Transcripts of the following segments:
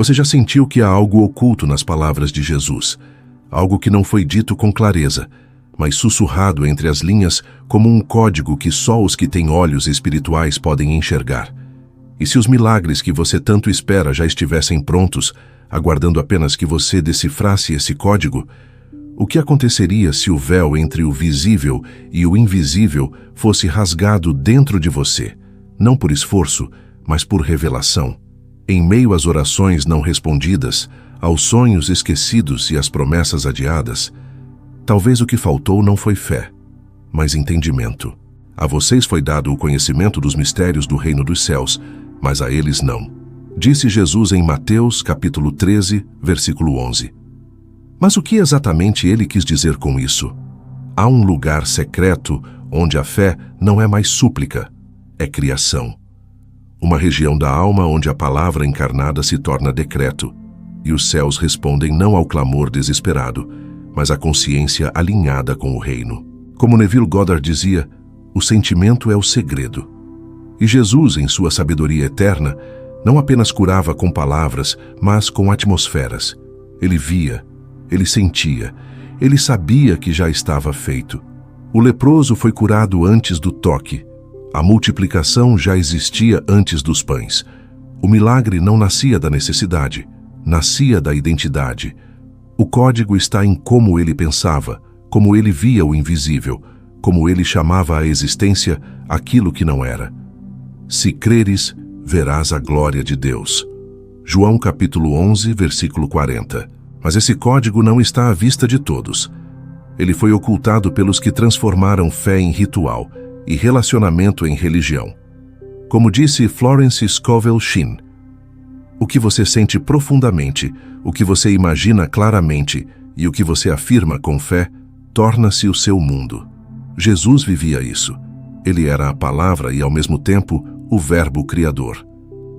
Você já sentiu que há algo oculto nas palavras de Jesus, algo que não foi dito com clareza, mas sussurrado entre as linhas como um código que só os que têm olhos espirituais podem enxergar. E se os milagres que você tanto espera já estivessem prontos, aguardando apenas que você decifrasse esse código, o que aconteceria se o véu entre o visível e o invisível fosse rasgado dentro de você, não por esforço, mas por revelação? Em meio às orações não respondidas, aos sonhos esquecidos e às promessas adiadas, talvez o que faltou não foi fé, mas entendimento. A vocês foi dado o conhecimento dos mistérios do reino dos céus, mas a eles não. Disse Jesus em Mateus, capítulo 13, versículo 11. Mas o que exatamente ele quis dizer com isso? Há um lugar secreto onde a fé não é mais súplica, é criação. Uma região da alma onde a palavra encarnada se torna decreto, e os céus respondem não ao clamor desesperado, mas à consciência alinhada com o reino. Como Neville Goddard dizia, o sentimento é o segredo. E Jesus, em sua sabedoria eterna, não apenas curava com palavras, mas com atmosferas. Ele via, ele sentia, ele sabia que já estava feito. O leproso foi curado antes do toque. A multiplicação já existia antes dos pães. O milagre não nascia da necessidade, nascia da identidade. O código está em como ele pensava, como ele via o invisível, como ele chamava à existência aquilo que não era. Se creres, verás a glória de Deus. João capítulo 11, versículo 40. Mas esse código não está à vista de todos. Ele foi ocultado pelos que transformaram fé em ritual e relacionamento em religião. Como disse Florence Scovel Shinn, o que você sente profundamente, o que você imagina claramente e o que você afirma com fé, torna-se o seu mundo. Jesus vivia isso. Ele era a palavra e, ao mesmo tempo, o verbo criador.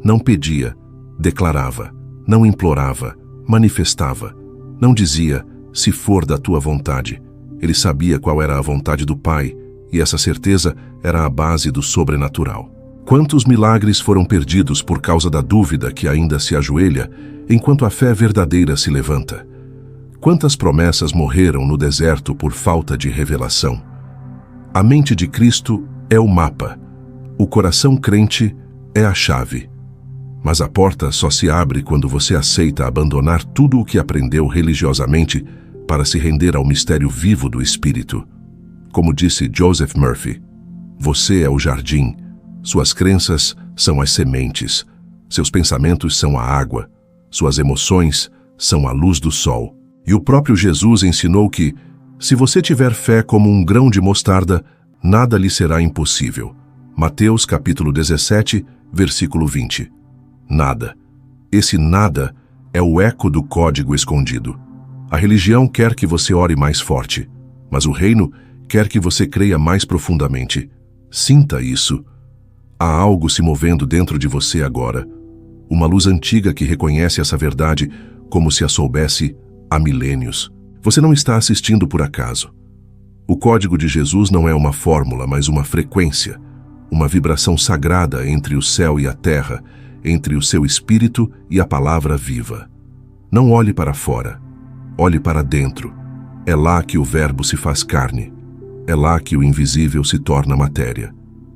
Não pedia, declarava, não implorava, manifestava. Não dizia, se for da tua vontade. Ele sabia qual era a vontade do Pai, e essa certeza era a base do sobrenatural. Quantos milagres foram perdidos por causa da dúvida que ainda se ajoelha, enquanto a fé verdadeira se levanta? Quantas promessas morreram no deserto por falta de revelação? A mente de Cristo é o mapa. O coração crente é a chave. Mas a porta só se abre quando você aceita abandonar tudo o que aprendeu religiosamente para se render ao mistério vivo do Espírito. Como disse Joseph Murphy, você é o jardim, suas crenças são as sementes, seus pensamentos são a água, suas emoções são a luz do sol. E o próprio Jesus ensinou que, se você tiver fé como um grão de mostarda, nada lhe será impossível. Mateus capítulo 17, versículo 20. Nada. Esse nada é o eco do código escondido. A religião quer que você ore mais forte, mas o reino quer que você creia mais profundamente. Sinta isso. Há algo se movendo dentro de você agora. Uma luz antiga que reconhece essa verdade como se a soubesse há milênios. Você não está assistindo por acaso. O código de Jesus não é uma fórmula, mas uma frequência, uma vibração sagrada entre o céu e a terra, entre o seu espírito e a palavra viva. Não olhe para fora, olhe para dentro. É lá que o verbo se faz carne. É lá que o invisível se torna matéria.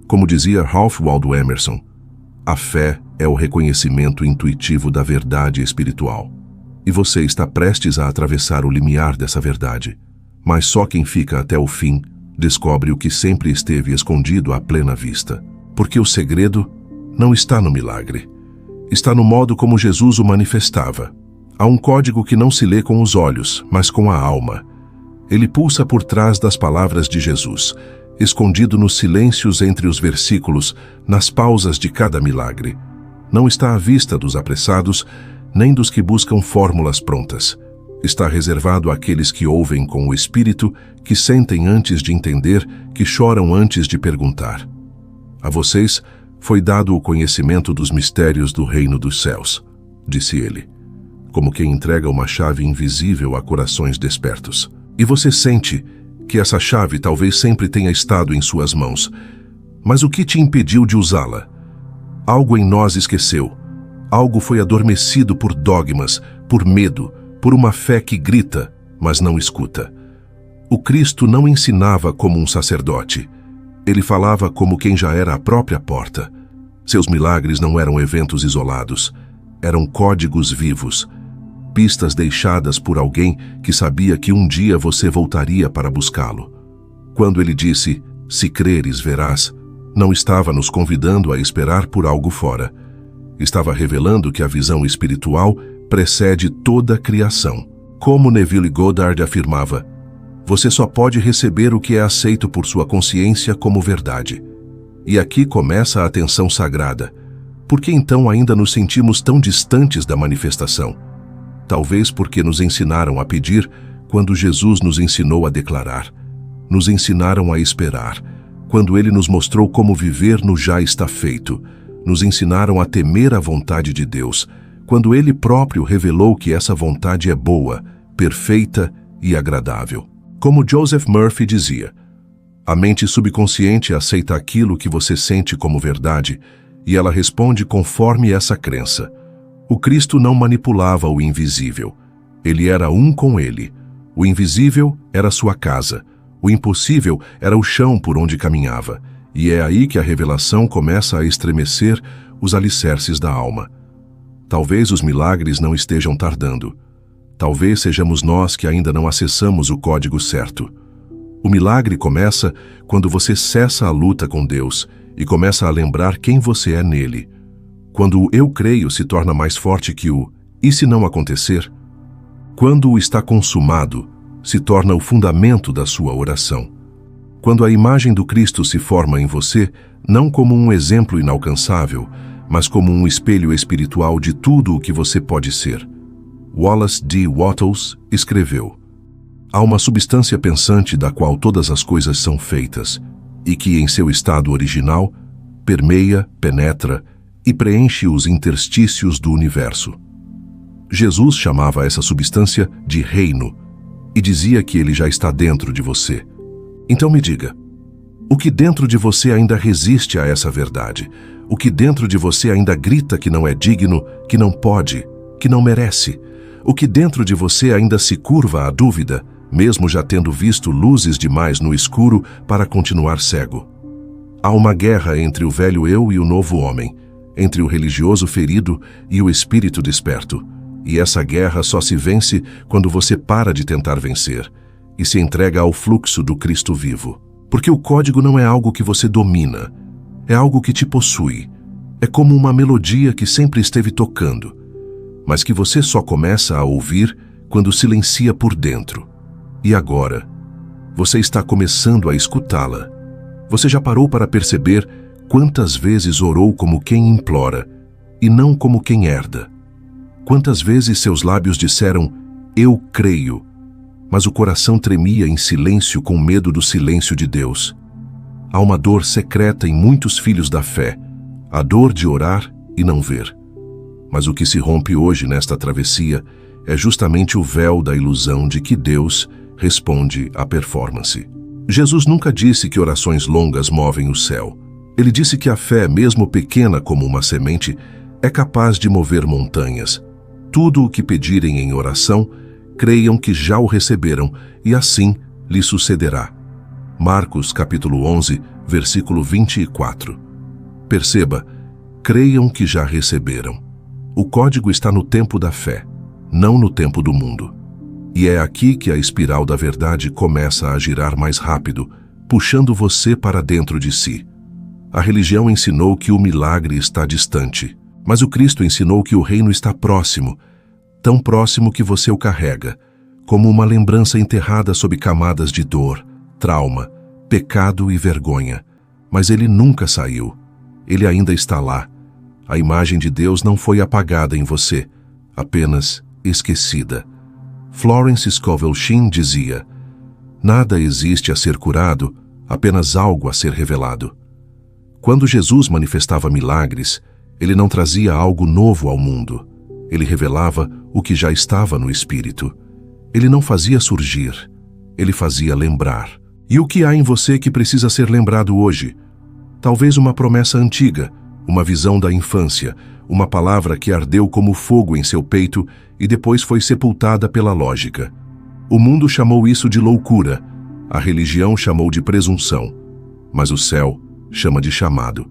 Como dizia Ralph Waldo Emerson, a fé é o reconhecimento intuitivo da verdade espiritual. E você está prestes a atravessar o limiar dessa verdade. Mas só quem fica até o fim descobre o que sempre esteve escondido à plena vista. Porque o segredo não está no milagre. Está no modo como Jesus o manifestava. Há um código que não se lê com os olhos, mas com a alma. Ele pulsa por trás das palavras de Jesus, escondido nos silêncios entre os versículos, nas pausas de cada milagre. Não está à vista dos apressados, nem dos que buscam fórmulas prontas. Está reservado àqueles que ouvem com o espírito, que sentem antes de entender, que choram antes de perguntar. A vocês foi dado o conhecimento dos mistérios do reino dos céus, disse ele, como quem entrega uma chave invisível a corações despertos. E você sente que essa chave talvez sempre tenha estado em suas mãos. Mas o que te impediu de usá-la? Algo em nós esqueceu. Algo foi adormecido por dogmas, por medo, por uma fé que grita, mas não escuta. O Cristo não ensinava como um sacerdote. Ele falava como quem já era a própria porta. Seus milagres não eram eventos isolados. Eram códigos vivos, pistas deixadas por alguém que sabia que um dia você voltaria para buscá-lo. Quando ele disse, "Se creres, verás", não estava nos convidando a esperar por algo fora. Estava revelando que a visão espiritual precede toda a criação. Como Neville Goddard afirmava, você só pode receber o que é aceito por sua consciência como verdade. E aqui começa a tensão sagrada. Por que então ainda nos sentimos tão distantes da manifestação? Talvez porque nos ensinaram a pedir quando Jesus nos ensinou a declarar. Nos ensinaram a esperar, quando Ele nos mostrou como viver no já está feito. Nos ensinaram a temer a vontade de Deus, quando Ele próprio revelou que essa vontade é boa, perfeita e agradável. Como Joseph Murphy dizia, a mente subconsciente aceita aquilo que você sente como verdade e ela responde conforme essa crença. O Cristo não manipulava o invisível. Ele era um com Ele. O invisível era sua casa. O impossível era o chão por onde caminhava. E é aí que a revelação começa a estremecer os alicerces da alma. Talvez os milagres não estejam tardando. Talvez sejamos nós que ainda não acessamos o código certo. O milagre começa quando você cessa a luta com Deus e começa a lembrar quem você é nele. Quando o eu creio se torna mais forte que o e se não acontecer? Quando o está consumado se torna o fundamento da sua oração. Quando a imagem do Cristo se forma em você, não como um exemplo inalcançável, mas como um espelho espiritual de tudo o que você pode ser. Wallace D. Wattles escreveu: há uma substância pensante da qual todas as coisas são feitas, e que, em seu estado original, permeia, penetra e preenche os interstícios do universo. Jesus chamava essa substância de reino e dizia que ele já está dentro de você. Então me diga, o que dentro de você ainda resiste a essa verdade? O que dentro de você ainda grita que não é digno, que não pode, que não merece? O que dentro de você ainda se curva à dúvida, mesmo já tendo visto luzes demais no escuro para continuar cego? Há uma guerra entre o velho eu e o novo homem, entre o religioso ferido e o espírito desperto. E essa guerra só se vence quando você para de tentar vencer e se entrega ao fluxo do Cristo vivo. Porque o código não é algo que você domina, é algo que te possui. É como uma melodia que sempre esteve tocando, mas que você só começa a ouvir quando silencia por dentro. E agora, você está começando a escutá-la. Você já parou para perceber quantas vezes orou como quem implora e não como quem herda? Quantas vezes seus lábios disseram, eu creio, mas o coração tremia em silêncio com medo do silêncio de Deus? Há uma dor secreta em muitos filhos da fé, a dor de orar e não ver. Mas o que se rompe hoje nesta travessia é justamente o véu da ilusão de que Deus responde à performance. Jesus nunca disse que orações longas movem o céu. Ele disse que a fé, mesmo pequena como uma semente, é capaz de mover montanhas. Tudo o que pedirem em oração, creiam que já o receberam, e assim lhe sucederá. Marcos capítulo 11, versículo 24. Perceba, creiam que já receberam. O código está no tempo da fé, não no tempo do mundo. E é aqui que a espiral da verdade começa a girar mais rápido, puxando você para dentro de si. A religião ensinou que o milagre está distante, mas o Cristo ensinou que o reino está próximo, tão próximo que você o carrega, como uma lembrança enterrada sob camadas de dor, trauma, pecado e vergonha. Mas ele nunca saiu. Ele ainda está lá. A imagem de Deus não foi apagada em você, apenas esquecida. Florence Scovel Shinn dizia, nada existe a ser curado, apenas algo a ser revelado. Quando Jesus manifestava milagres, ele não trazia algo novo ao mundo. Ele revelava o que já estava no Espírito. Ele não fazia surgir, ele fazia lembrar. E o que há em você que precisa ser lembrado hoje? Talvez uma promessa antiga, uma visão da infância, uma palavra que ardeu como fogo em seu peito e depois foi sepultada pela lógica. O mundo chamou isso de loucura, a religião chamou de presunção, mas o céu chama de chamado.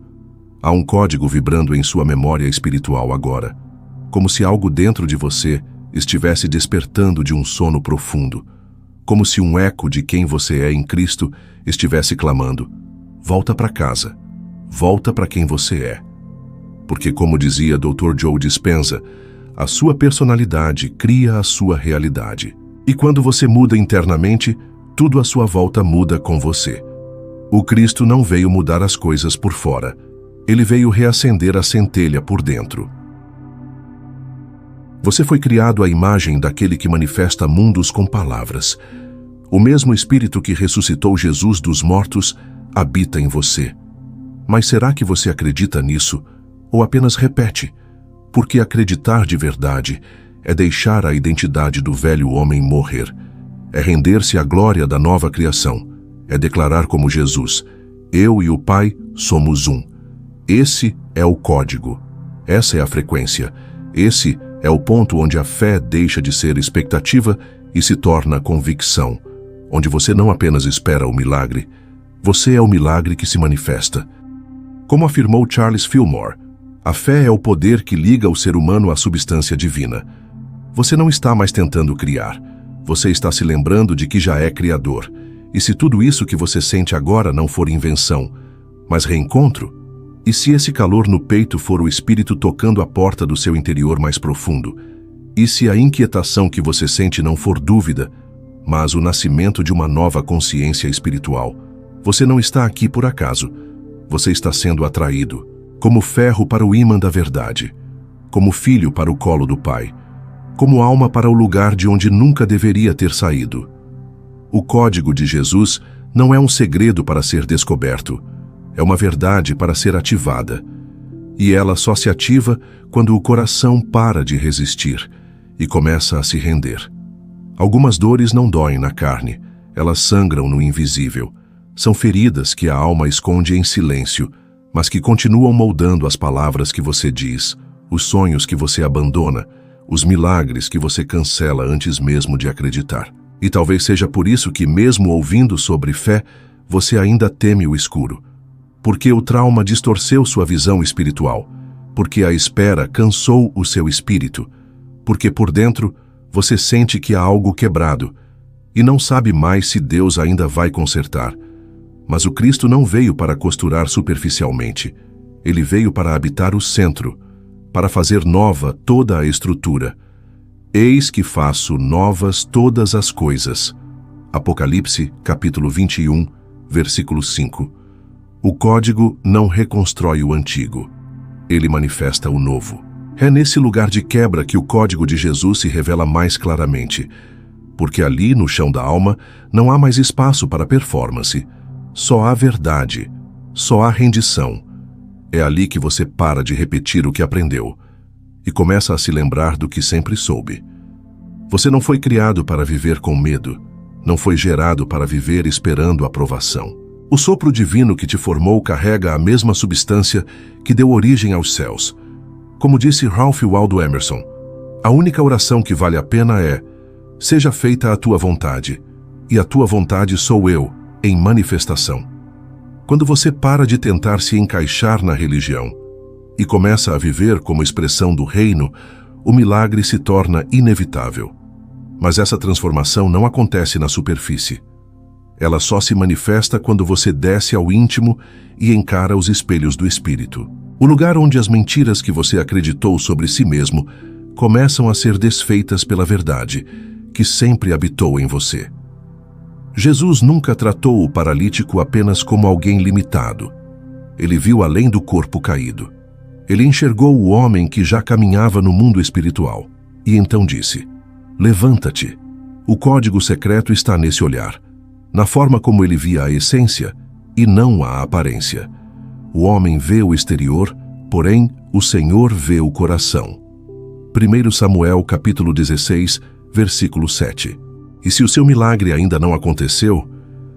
Há um código vibrando em sua memória espiritual agora, como se algo dentro de você estivesse despertando de um sono profundo, como se um eco de quem você é em Cristo estivesse clamando: volta para casa, volta para quem você é. Porque, como dizia Dr. Joe Dispenza, a sua personalidade cria a sua realidade. E quando você muda internamente, tudo à sua volta muda com você. O Cristo não veio mudar as coisas por fora, ele veio reacender a centelha por dentro. Você foi criado à imagem daquele que manifesta mundos com palavras. O mesmo Espírito que ressuscitou Jesus dos mortos habita em você. Mas será que você acredita nisso ou apenas repete? Porque acreditar de verdade é deixar a identidade do velho homem morrer. É render-se à glória da nova criação. É declarar como Jesus: eu e o Pai somos um. Esse é o código. Essa é a frequência. Esse é o ponto onde a fé deixa de ser expectativa e se torna convicção. Onde você não apenas espera o milagre, você é o milagre que se manifesta. Como afirmou Charles Fillmore, a fé é o poder que liga o ser humano à substância divina. Você não está mais tentando criar, você está se lembrando de que já é criador. E se tudo isso que você sente agora não for invenção, mas reencontro? E se esse calor no peito for o Espírito tocando a porta do seu interior mais profundo? E se a inquietação que você sente não for dúvida, mas o nascimento de uma nova consciência espiritual? Você não está aqui por acaso. Você está sendo atraído, como ferro para o ímã da verdade, como filho para o colo do Pai, como alma para o lugar de onde nunca deveria ter saído. O código de Jesus não é um segredo para ser descoberto, é uma verdade para ser ativada. E ela só se ativa quando o coração para de resistir e começa a se render. Algumas dores não doem na carne, elas sangram no invisível. São feridas que a alma esconde em silêncio, mas que continuam moldando as palavras que você diz, os sonhos que você abandona, os milagres que você cancela antes mesmo de acreditar. E talvez seja por isso que, mesmo ouvindo sobre fé, você ainda teme o escuro. Porque o trauma distorceu sua visão espiritual. Porque a espera cansou o seu espírito. Porque por dentro você sente que há algo quebrado e não sabe mais se Deus ainda vai consertar. Mas o Cristo não veio para costurar superficialmente. Ele veio para habitar o centro, para fazer nova toda a estrutura. Eis que faço novas todas as coisas. Apocalipse, capítulo 21, versículo 5. O código não reconstrói o antigo. Ele manifesta o novo. É nesse lugar de quebra que o código de Jesus se revela mais claramente. Porque ali, no chão da alma, não há mais espaço para performance. Só há verdade. Só há rendição. É ali que você para de repetir o que aprendeu e começa a se lembrar do que sempre soube. Você não foi criado para viver com medo, não foi gerado para viver esperando aprovação. O sopro divino que te formou carrega a mesma substância que deu origem aos céus. Como disse Ralph Waldo Emerson, a única oração que vale a pena é: seja feita a tua vontade, e a tua vontade sou eu, em manifestação. Quando você para de tentar se encaixar na religião e começa a viver como expressão do reino, o milagre se torna inevitável. Mas essa transformação não acontece na superfície. Ela só se manifesta quando você desce ao íntimo e encara os espelhos do Espírito. O lugar onde as mentiras que você acreditou sobre si mesmo começam a ser desfeitas pela verdade, que sempre habitou em você. Jesus nunca tratou o paralítico apenas como alguém limitado. Ele viu além do corpo caído. Ele enxergou o homem que já caminhava no mundo espiritual. E então disse: levanta-te. O código secreto está nesse olhar, na forma como ele via a essência e não a aparência. O homem vê o exterior, porém o Senhor vê o coração. 1 Samuel capítulo 16, versículo 7. E se o seu milagre ainda não aconteceu,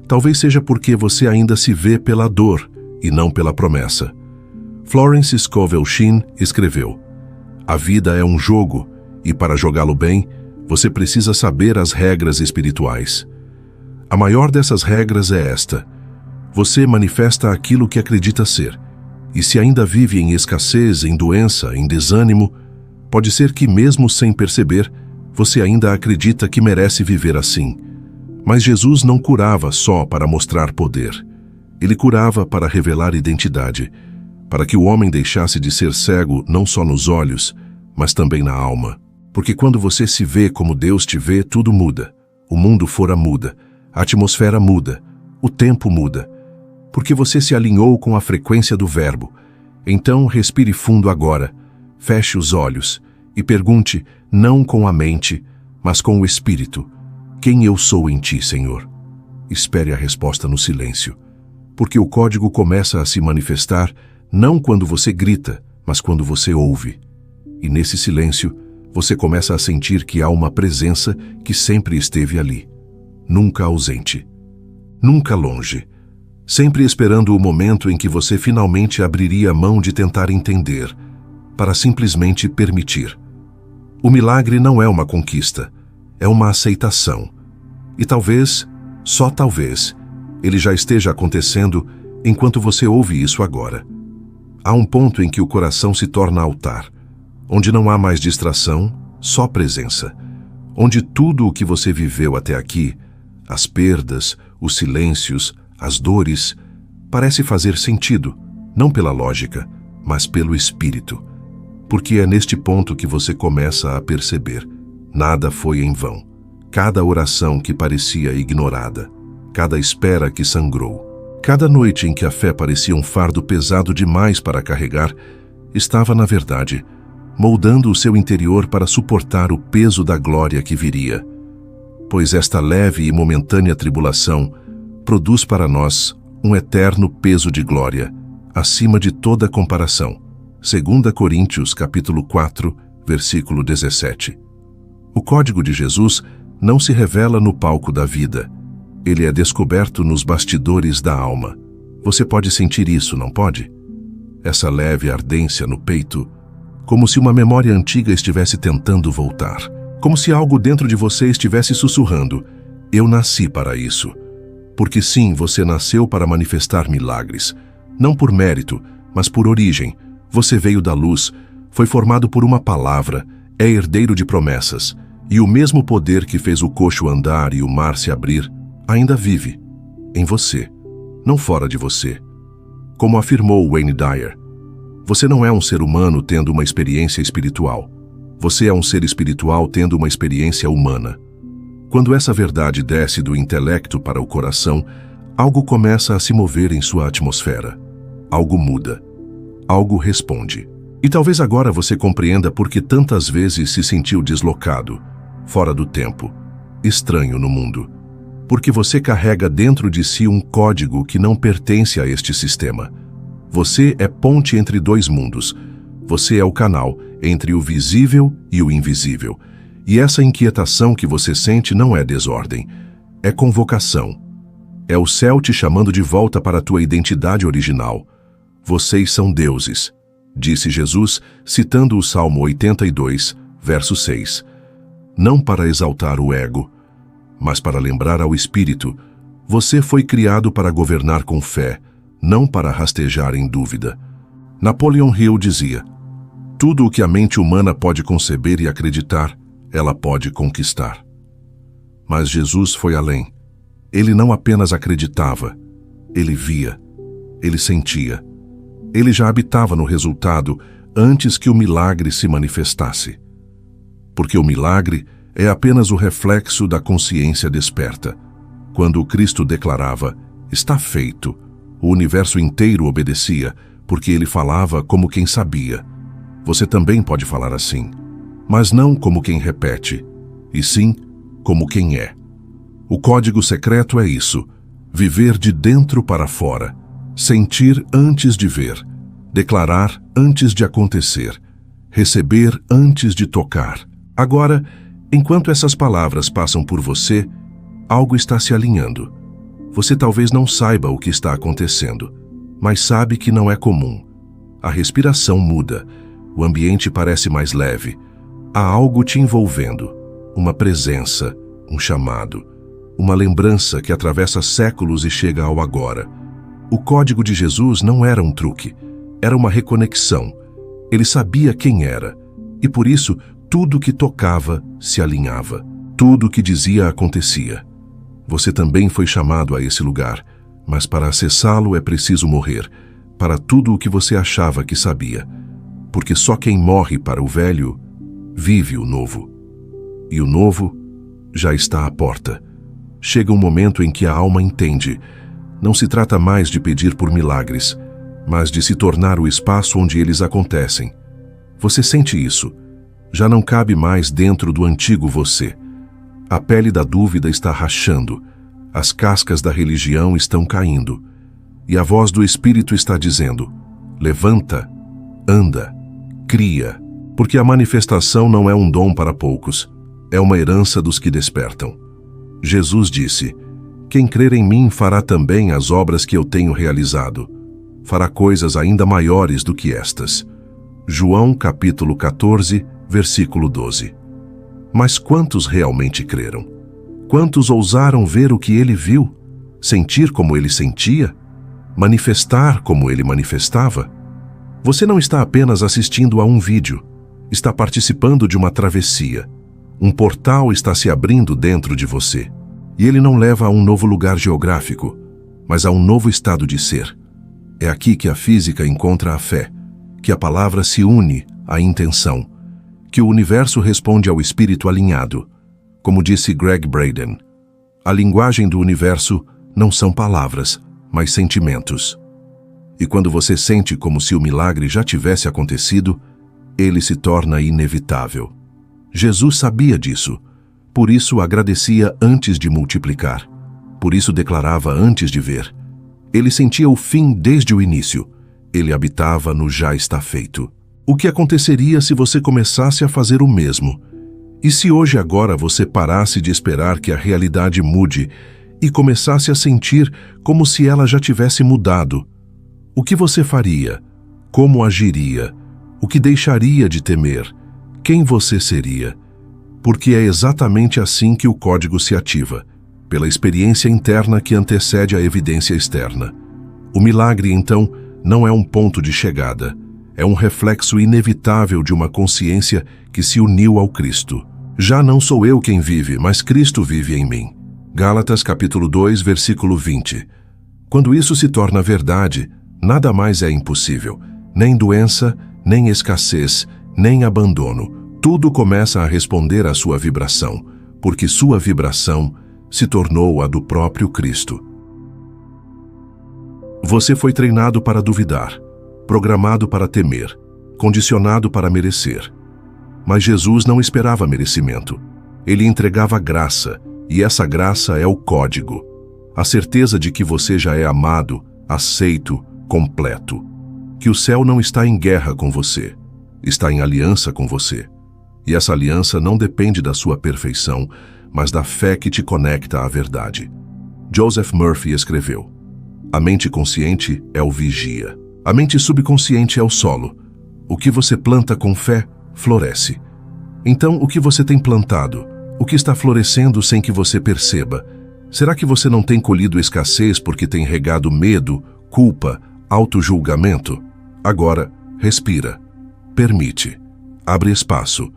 talvez seja porque você ainda se vê pela dor e não pela promessa. Florence Scovel Shinn escreveu: "A vida é um jogo, e para jogá-lo bem, você precisa saber as regras espirituais. A maior dessas regras é esta: você manifesta aquilo que acredita ser, e se ainda vive em escassez, em doença, em desânimo, pode ser que mesmo sem perceber, você ainda acredita que merece viver assim. Mas Jesus não curava só para mostrar poder. Ele curava para revelar identidade, para que o homem deixasse de ser cego não só nos olhos, mas também na alma. Porque quando você se vê como Deus te vê, tudo muda. O mundo fora muda, a atmosfera muda, o tempo muda. Porque você se alinhou com a frequência do Verbo. Então respire fundo agora, feche os olhos e pergunte, não com a mente, mas com o Espírito: quem eu sou em ti, Senhor? Espere a resposta no silêncio, porque o código começa a se manifestar não quando você grita, mas quando você ouve. E nesse silêncio, você começa a sentir que há uma presença que sempre esteve ali, nunca ausente, nunca longe, sempre esperando o momento em que você finalmente abriria a mão de tentar entender, para simplesmente permitir. O milagre não é uma conquista, é uma aceitação. E talvez, só talvez, ele já esteja acontecendo enquanto você ouve isso agora. Há um ponto em que o coração se torna altar, onde não há mais distração, só presença. Onde tudo o que você viveu até aqui, as perdas, os silêncios, as dores, parece fazer sentido, não pela lógica, mas pelo Espírito. Porque é neste ponto que você começa a perceber: nada foi em vão. Cada oração que parecia ignorada, cada espera que sangrou, cada noite em que a fé parecia um fardo pesado demais para carregar, estava, na verdade, moldando o seu interior para suportar o peso da glória que viria. Pois esta leve e momentânea tribulação produz para nós um eterno peso de glória, acima de toda comparação. 2 Coríntios capítulo 4, versículo 17. O código de Jesus não se revela no palco da vida. Ele é descoberto nos bastidores da alma. Você pode sentir isso, não pode? Essa leve ardência no peito, como se uma memória antiga estivesse tentando voltar. Como se algo dentro de você estivesse sussurrando: eu nasci para isso. Porque sim, você nasceu para manifestar milagres. Não por mérito, mas por origem. Você veio da luz, foi formado por uma palavra, é herdeiro de promessas. E o mesmo poder que fez o coxo andar e o mar se abrir, ainda vive em você, não fora de você. Como afirmou Wayne Dyer, você não é um ser humano tendo uma experiência espiritual. Você é um ser espiritual tendo uma experiência humana. Quando essa verdade desce do intelecto para o coração, algo começa a se mover em sua atmosfera. Algo muda. Algo responde. E talvez agora você compreenda por que tantas vezes se sentiu deslocado, fora do tempo, estranho no mundo. Porque você carrega dentro de si um código que não pertence a este sistema. Você é ponte entre dois mundos. Você é o canal entre o visível e o invisível. E essa inquietação que você sente não é desordem, é convocação. É o céu te chamando de volta para a tua identidade original. Vocês são deuses, disse Jesus, citando o Salmo 82, verso 6. Não para exaltar o ego, mas para lembrar ao espírito: você foi criado para governar com fé, não para rastejar em dúvida. Napoleon Hill dizia: tudo o que a mente humana pode conceber e acreditar, ela pode conquistar. Mas Jesus foi além. Ele não apenas acreditava, ele via, ele sentia. Ele já habitava no resultado antes que o milagre se manifestasse. Porque o milagre é apenas o reflexo da consciência desperta. Quando o Cristo declarava: está feito, o universo inteiro obedecia, porque ele falava como quem sabia. Você também pode falar assim, mas não como quem repete, e sim como quem é. O código secreto é isso: viver de dentro para fora, sentir antes de ver, declarar antes de acontecer, receber antes de tocar. Agora, enquanto essas palavras passam por você, algo está se alinhando. Você talvez não saiba o que está acontecendo, mas sabe que não é comum. A respiração muda. O ambiente parece mais leve. Há algo te envolvendo. Uma presença, um chamado. Uma lembrança que atravessa séculos e chega ao agora. O código de Jesus não era um truque. Era uma reconexão. Ele sabia quem era. E por isso, tudo que tocava se alinhava. Tudo que dizia acontecia. Você também foi chamado a esse lugar. Mas para acessá-lo é preciso morrer. Para tudo o que você achava que sabia. Porque só quem morre para o velho, vive o novo. E o novo já está à porta. Chega um momento em que a alma entende. Não se trata mais de pedir por milagres, mas de se tornar o espaço onde eles acontecem. Você sente isso. Já não cabe mais dentro do antigo você. A pele da dúvida está rachando. As cascas da religião estão caindo. E a voz do Espírito está dizendo: levanta, anda, cria. Porque a manifestação não é um dom para poucos. É uma herança dos que despertam. Jesus disse: quem crer em mim fará também as obras que eu tenho realizado. Fará coisas ainda maiores do que estas. João capítulo 14, versículo 12. Mas quantos realmente creram? Quantos ousaram ver o que ele viu? Sentir como ele sentia? Manifestar como ele manifestava? Você não está apenas assistindo a um vídeo. Está participando de uma travessia. Um portal está se abrindo dentro de você. E ele não leva a um novo lugar geográfico, mas a um novo estado de ser. É aqui que a física encontra a fé, que a palavra se une à intenção, que o universo responde ao espírito alinhado. Como disse Greg Braden, a linguagem do universo não são palavras, mas sentimentos. E quando você sente como se o milagre já tivesse acontecido, ele se torna inevitável. Jesus sabia disso. Por isso agradecia antes de multiplicar. Por isso declarava antes de ver. Ele sentia o fim desde o início. Ele habitava no já está feito. O que aconteceria se você começasse a fazer o mesmo? E se hoje agora você parasse de esperar que a realidade mude e começasse a sentir como se ela já tivesse mudado? O que você faria? Como agiria? O que deixaria de temer? Quem você seria? Porque é exatamente assim que o código se ativa, pela experiência interna que antecede a evidência externa. O milagre, então, não é um ponto de chegada, é um reflexo inevitável de uma consciência que se uniu ao Cristo. Já não sou eu quem vive, mas Cristo vive em mim. Gálatas capítulo 2, versículo 20. Quando isso se torna verdade, nada mais é impossível, nem doença, nem escassez, nem abandono. Tudo começa a responder à sua vibração, porque sua vibração se tornou a do próprio Cristo. Você foi treinado para duvidar, programado para temer, condicionado para merecer. Mas Jesus não esperava merecimento. Ele entregava graça, e essa graça é o código. A certeza de que você já é amado, aceito, completo. Que o céu não está em guerra com você, está em aliança com você. E essa aliança não depende da sua perfeição, mas da fé que te conecta à verdade. Joseph Murphy escreveu: a mente consciente é o vigia. A mente subconsciente é o solo. O que você planta com fé, floresce. Então, o que você tem plantado? O que está florescendo sem que você perceba? Será que você não tem colhido escassez porque tem regado medo, culpa, auto-julgamento? Agora, respira. Permite. Abre espaço.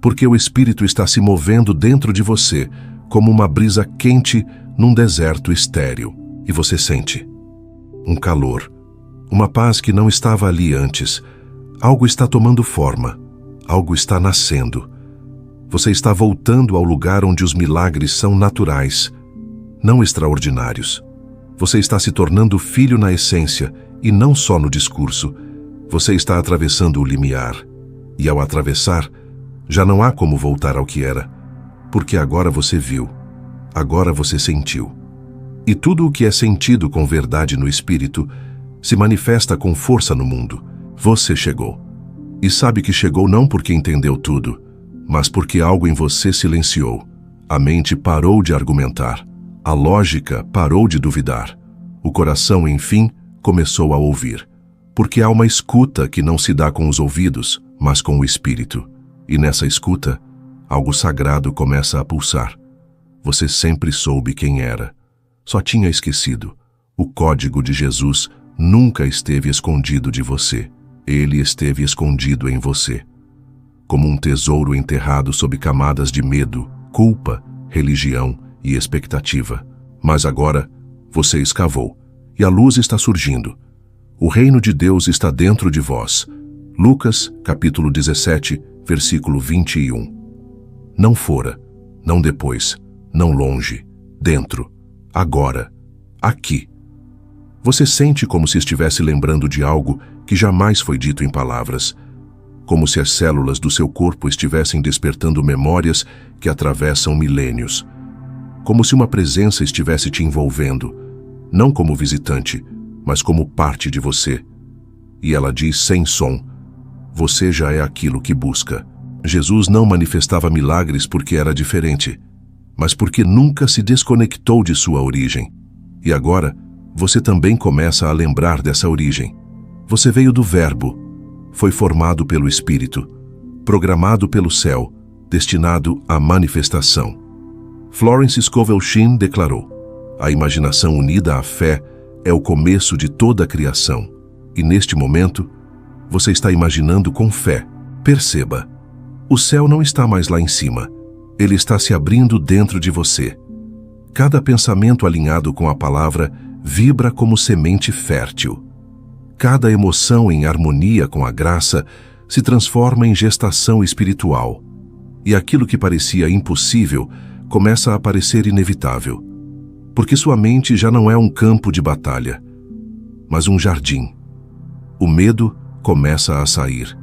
Porque o Espírito está se movendo dentro de você, como uma brisa quente num deserto estéril. E você sente um calor, uma paz que não estava ali antes. Algo está tomando forma. Algo está nascendo. Você está voltando ao lugar onde os milagres são naturais, não extraordinários. Você está se tornando filho na essência e não só no discurso. Você está atravessando o limiar. E ao atravessar, já não há como voltar ao que era, porque agora você viu, agora você sentiu. E tudo o que é sentido com verdade no espírito se manifesta com força no mundo. Você chegou. E sabe que chegou não porque entendeu tudo, mas porque algo em você silenciou. A mente parou de argumentar. A lógica parou de duvidar. O coração, enfim, começou a ouvir. Porque há uma escuta que não se dá com os ouvidos, mas com o espírito. E nessa escuta, algo sagrado começa a pulsar. Você sempre soube quem era. Só tinha esquecido. O código de Jesus nunca esteve escondido de você. Ele esteve escondido em você. Como um tesouro enterrado sob camadas de medo, culpa, religião e expectativa. Mas agora, você escavou, e a luz está surgindo. O reino de Deus está dentro de vós. Lucas, capítulo 17, versículo 21. Não fora, não depois, não longe, dentro, agora, aqui. Você sente como se estivesse lembrando de algo que jamais foi dito em palavras, como se as células do seu corpo estivessem despertando memórias que atravessam milênios, como se uma presença estivesse te envolvendo, não como visitante, mas como parte de você. E ela diz sem som: você já é aquilo que busca. Jesus não manifestava milagres porque era diferente, mas porque nunca se desconectou de sua origem. E agora, você também começa a lembrar dessa origem. Você veio do Verbo, foi formado pelo Espírito, programado pelo céu, destinado à manifestação. Florence Scovel Shinn declarou: a imaginação unida à fé é o começo de toda a criação. E neste momento, você está imaginando com fé. Perceba, o céu não está mais lá em cima. Ele está se abrindo dentro de você. Cada pensamento alinhado com a palavra vibra como semente fértil. Cada emoção em harmonia com a graça se transforma em gestação espiritual. E aquilo que parecia impossível começa a parecer inevitável. Porque sua mente já não é um campo de batalha, mas um jardim. O medo começa a sair.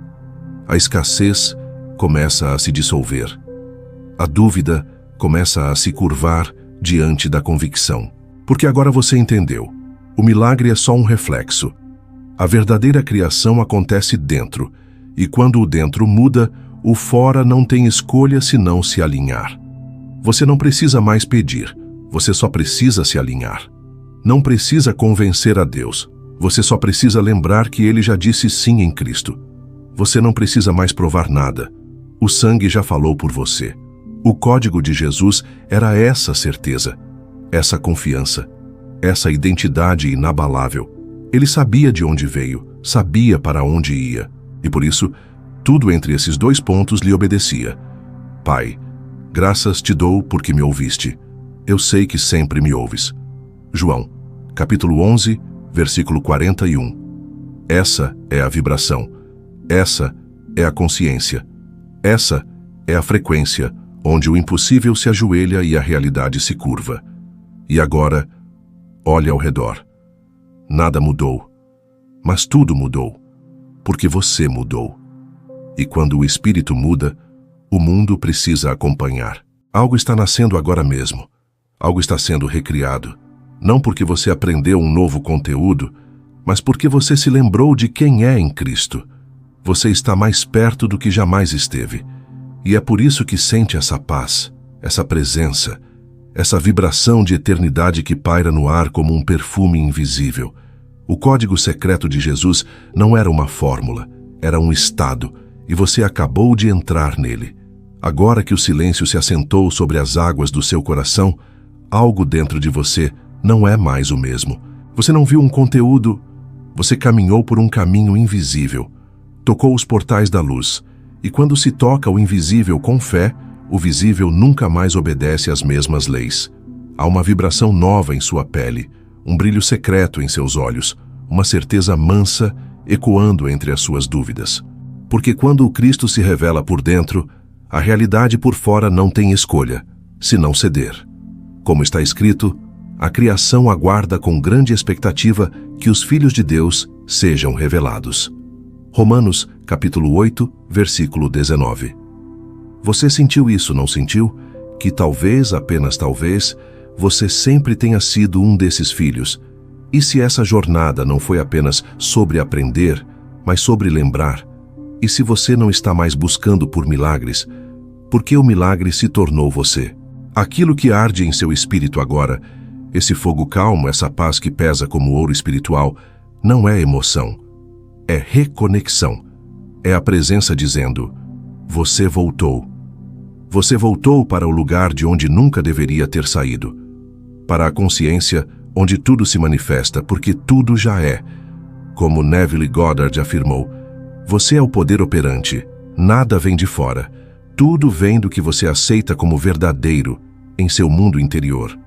A escassez começa a se dissolver. A dúvida começa a se curvar diante da convicção. Porque agora você entendeu. O milagre é só um reflexo. A verdadeira criação acontece dentro, e quando o dentro muda, o fora não tem escolha senão se alinhar. Você não precisa mais pedir, você só precisa se alinhar. Não precisa convencer a Deus, você só precisa lembrar que Ele já disse sim em Cristo. Você não precisa mais provar nada. O sangue já falou por você. O código de Jesus era essa certeza, essa confiança, essa identidade inabalável. Ele sabia de onde veio, sabia para onde ia, e por isso, tudo entre esses dois pontos lhe obedecia. Pai, graças te dou porque me ouviste. Eu sei que sempre me ouves. João, capítulo 11, versículo 41. Essa é a vibração. Essa é a consciência. Essa é a frequência, onde o impossível se ajoelha e a realidade se curva. E agora, olhe ao redor. Nada mudou, mas tudo mudou, porque você mudou. E quando o espírito muda, o mundo precisa acompanhar. Algo está nascendo agora mesmo. Algo está sendo recriado. Não porque você aprendeu um novo conteúdo, mas porque você se lembrou de quem é em Cristo. Você está mais perto do que jamais esteve. E é por isso que sente essa paz, essa presença, essa vibração de eternidade que paira no ar como um perfume invisível. O código secreto de Jesus não era uma fórmula, era um estado, e você acabou de entrar nele. Agora que o silêncio se assentou sobre as águas do seu coração, algo dentro de você não é mais o mesmo. Você não viu um conteúdo, você caminhou por um caminho invisível, tocou os portais da luz, e quando se toca o invisível com fé, o visível nunca mais obedece às mesmas leis. Há uma vibração nova em sua pele, um brilho secreto em seus olhos, uma certeza mansa ecoando entre as suas dúvidas. Porque quando o Cristo se revela por dentro, a realidade por fora não tem escolha, senão ceder. Como está escrito, a criação aguarda com grande expectativa que os filhos de Deus sejam revelados. Romanos, capítulo 8, versículo 19. Você sentiu isso, não sentiu? Que talvez, apenas talvez, você sempre tenha sido um desses filhos. E se essa jornada não foi apenas sobre aprender, mas sobre lembrar? E se você não está mais buscando por milagres, porque o milagre se tornou você? Aquilo que arde em seu espírito agora, esse fogo calmo, essa paz que pesa como ouro espiritual, não é emoção. É reconexão. É a presença dizendo: você voltou. Você voltou para o lugar de onde nunca deveria ter saído. Para a consciência onde tudo se manifesta, porque tudo já é. Como Neville Goddard afirmou, você é o poder operante. Nada vem de fora. Tudo vem do que você aceita como verdadeiro em seu mundo interior.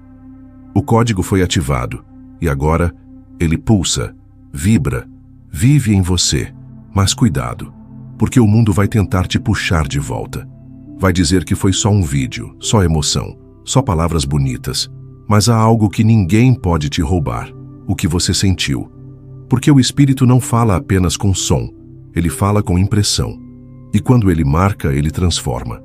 O código foi ativado e agora ele pulsa, vibra, vive em você. Mas cuidado, porque o mundo vai tentar te puxar de volta. Vai dizer que foi só um vídeo, só emoção, só palavras bonitas. Mas há algo que ninguém pode te roubar, o que você sentiu. Porque o espírito não fala apenas com som, ele fala com impressão. E quando ele marca, ele transforma.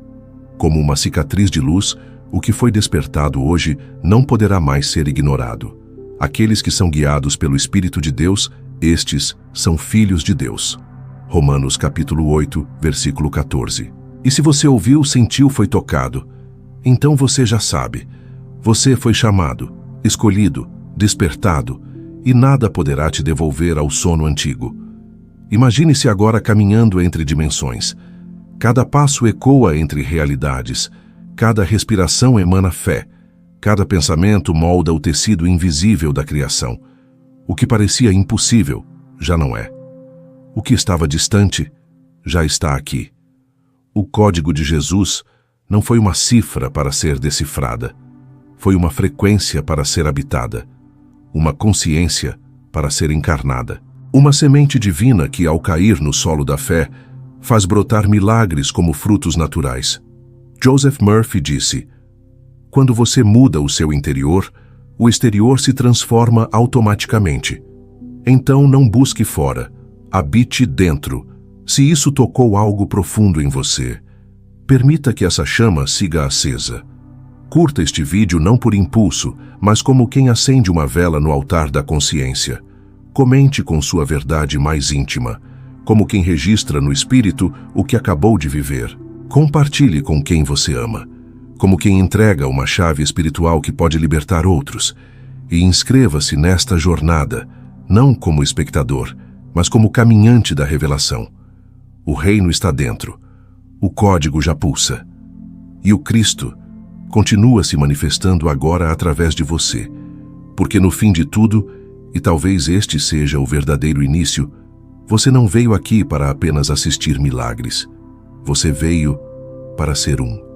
Como uma cicatriz de luz, o que foi despertado hoje não poderá mais ser ignorado. Aqueles que são guiados pelo Espírito de Deus, estes são filhos de Deus. Romanos capítulo 8, versículo 14. E se você ouviu, sentiu, foi tocado, então você já sabe. Você foi chamado, escolhido, despertado, e nada poderá te devolver ao sono antigo. Imagine-se agora caminhando entre dimensões. Cada passo ecoa entre realidades, cada respiração emana fé, cada pensamento molda o tecido invisível da criação. O que parecia impossível, já não é. O que estava distante, já está aqui. O código de Jesus não foi uma cifra para ser decifrada. Foi uma frequência para ser habitada, uma consciência para ser encarnada. Uma semente divina que, ao cair no solo da fé, faz brotar milagres como frutos naturais. Joseph Murphy disse: quando você muda o seu interior, o exterior se transforma automaticamente. Então não busque fora, habite dentro. Se isso tocou algo profundo em você, permita que essa chama siga acesa. Curta este vídeo não por impulso, mas como quem acende uma vela no altar da consciência. Comente com sua verdade mais íntima, como quem registra no espírito o que acabou de viver. Compartilhe com quem você ama, como quem entrega uma chave espiritual que pode libertar outros. E inscreva-se nesta jornada, não como espectador, mas como caminhante da revelação. O reino está dentro, o código já pulsa. E o Cristo continua se manifestando agora através de você, porque no fim de tudo, e talvez este seja o verdadeiro início, você não veio aqui para apenas assistir milagres. Você veio para ser um.